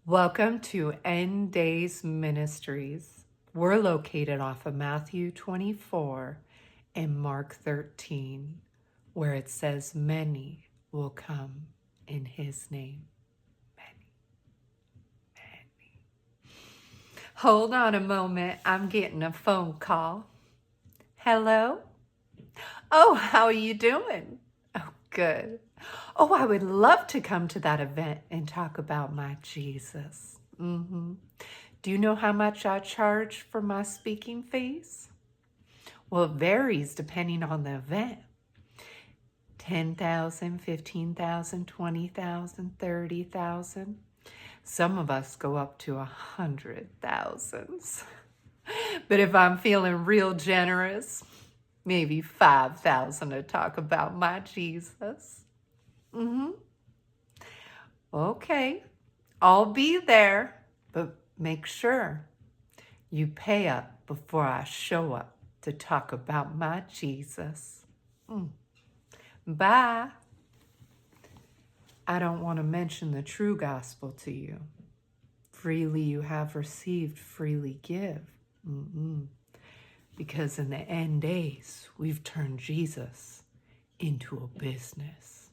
Welcome to End Days Ministries. We're located off of Matthew 24 and Mark 13, where it says, many will come in his name. Many, many. Hold on a moment. I'm getting a phone call. Hello? Oh, how are you doing? Oh, good. Oh, I would love to come to that event and talk about my Jesus. Do you know how much I charge for my speaking fees? Well, it varies depending on the event. 10,000, 15,000, 20,000, 30,000. Some of us go up to 100,000s. But if I'm feeling real generous, maybe 5,000 to talk about my Jesus. Okay, I'll be there, but make sure you pay up before I show up to talk about my Jesus. Bye. I don't want to mention the true gospel to you. Freely you have received, freely give. Because in the end days, we've turned Jesus into a business.